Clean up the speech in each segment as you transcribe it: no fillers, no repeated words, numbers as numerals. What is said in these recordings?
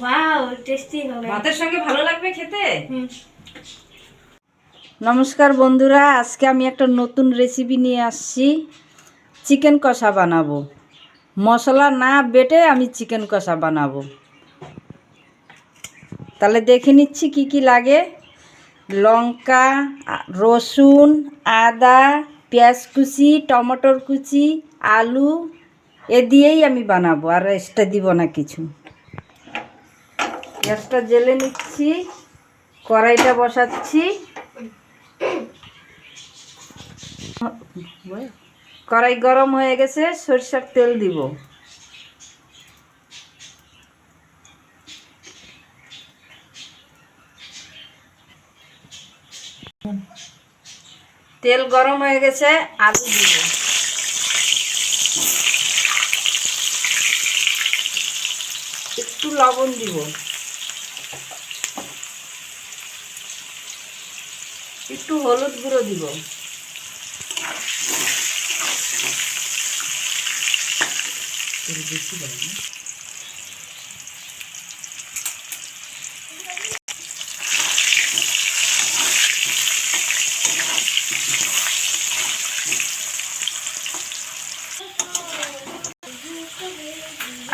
Wow, tasty হবে, ভাতের সঙ্গে ভালো লাগবে খেতে। নমস্কার বন্ধুরা, আজকে আমি একটা নতুন রেসিপি নিয়ে আসছি। চিকেন কষা বানাবো। মশলা না বেটে আমি চিকেন কষা বানাবো। তাহলে দেখে নিচ্ছি কি কি লাগে। লঙ্কা, রসুন, আদা, পেঁয়াজ কুচি, টমেটোর কুচি, আলু এ দিয়েই আমি বানাবো, আর এক্সট্রা দিব না কিছু। গ্যাসটা জ্বেলে নিচ্ছি, কড়াইটা বসাচ্ছি। কড়াই গরম হয়ে গেছে, সরষের তেল দিব। তেল গরম হয়ে গেছে, আলু দিব। একটু লবণ দিব, একটু হলুদ গুঁড়ো দিব, বেশি দেব না।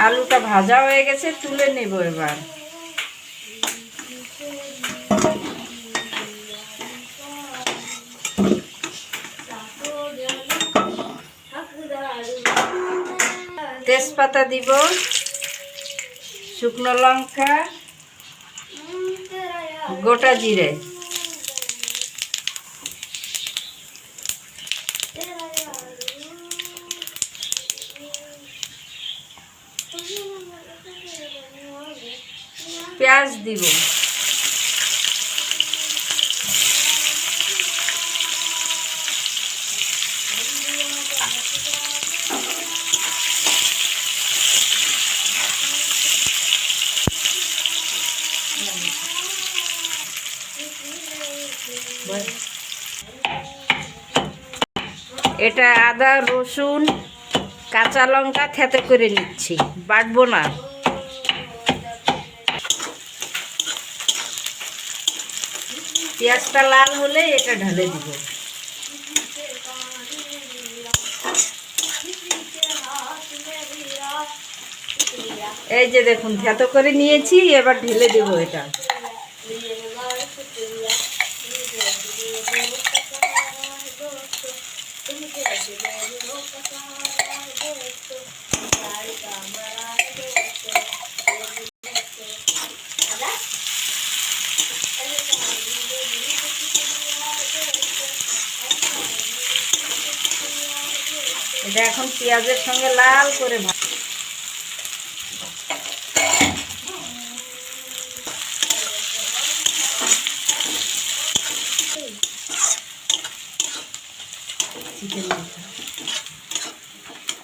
আলুটা ভাজা হয়ে গেছে, তুলে নেব এবার। তেজপাতা দিব, শুকনো লঙ্কা, গোটা জিরে, পেঁয়াজ দিব, এটা আদা রসুন কাঁচা লঙ্কা থেতে করে নিচ্ছি, বাটবো না। পেঁয়াজটা লাল হলে এটা ঢালে দিব। এই যে দেখুন, থেতো করে নিয়েছি, এবার ঢেলে দেব এটা। এটা এখন পেঁয়াজের সঙ্গে লাল করে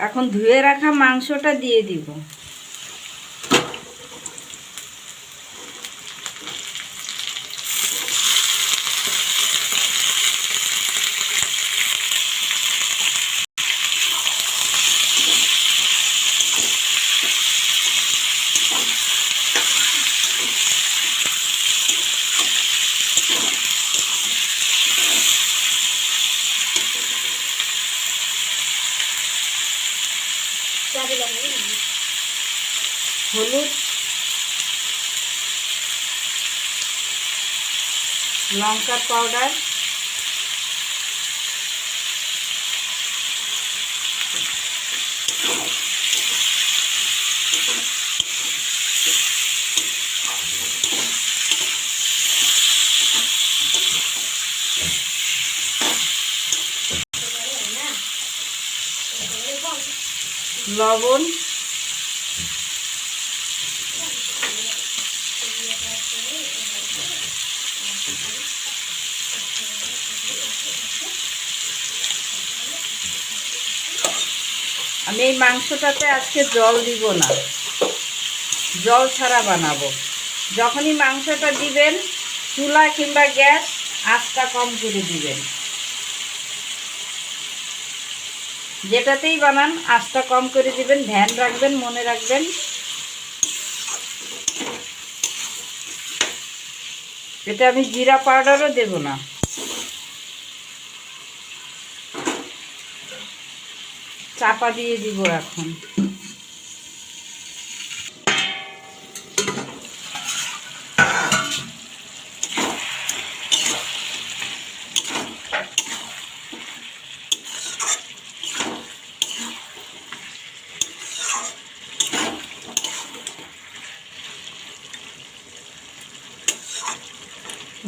এখন ধুয়ে রাখা মাংসটা দিয়ে দিব। হলুদ, লঙ্কার পাউডার, লবণ, আমি এই মাংসটাতে আজকে জল দিব না, জল ছাড়া বানাবো। যখনই মাংসটা দিবেন, চুলা কিংবা গ্যাস আঁচটা কম করে দিবেন। যেটাতেই বানান আঁচটা কম করে দিবেন, ধ্যান রাখবেন, মনে রাখবেন। এতে আমি জিরা পাউডারও দেব না। চাপা দিয়ে দিব এখন।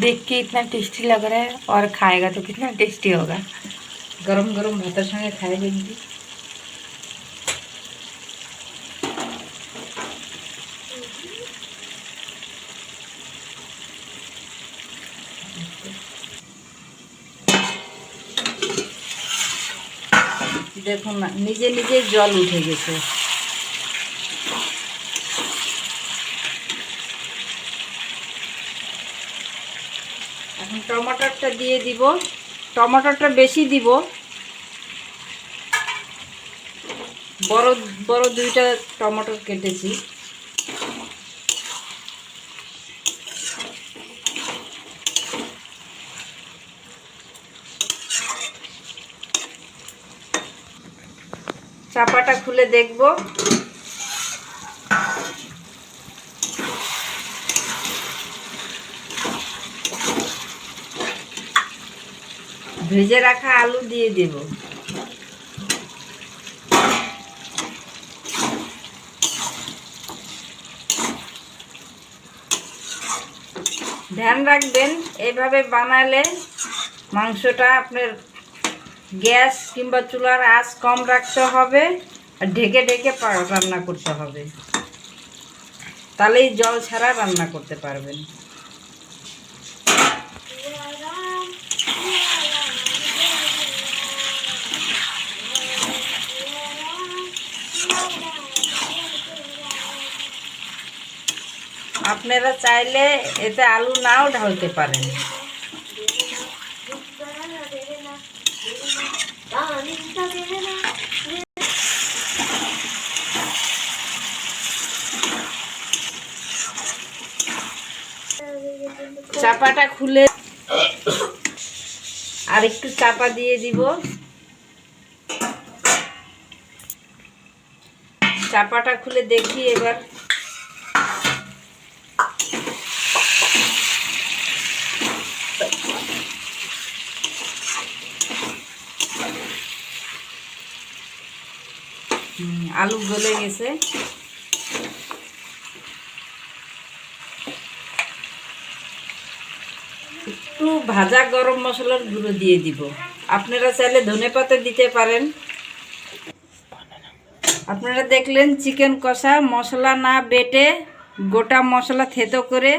देख के इतना टेस्टी लग रहा है और खाएगा तो कितना टेस्टी होगा। गरम गरम भातर संगे खाए देखबी। দেখুন না, নিজে নিজে জল উঠে গেছে। এখন টমেটোটা দিয়ে দিব। টমেটোটা বেশি দিব, বড় বড় 2টা টমেটো কেটেছি। চাপাটা খুলে দেখব। ভেজে রাখা আলু দিয়ে দেব। ধ্যান রাখবেন, এইভাবে বানালে মাংসটা আপনার গ্যাস কিংবা চুলার আঁচ কম রাখতে হবে আর ঢেকে ঢেকে রান্না করতে হবে, তাহলেই জল ছাড়া রান্না করতে পারবেন। আপনারা চাইলে এতে আলু নাও ঢালতে পারেন। চাপাটা খুলে আর একটু চাপা দিয়ে দিব। চাপাটা খুলে দেখি এবার। আলু গলে গেছে। একটু ভাজা গরম মশলার গুঁড়ো দিয়ে দিব। আপনারা চাইলে ধনেপাতা দিতে পারেন। আপনারা দেখলেন চিকেন কষা মশলা না বেটে গোটা মশলা থেতো করে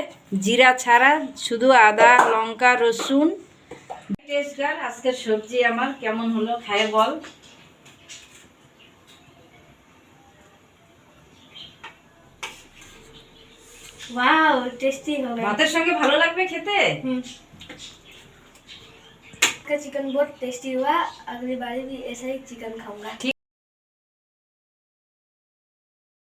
জিরা ছাড়া শুধু আদা লঙ্কা রসুন। টেস্টদার আজকের সবজি আমার কেমন হলো খায় বল। वाओ टेस्टी हो गया। ভাতের সঙ্গে ভালো লাগবে খেতে। का चिकन बहुत टेस्टी हुआ, अगली बार भी ऐसा ही चिकन खाऊंगा।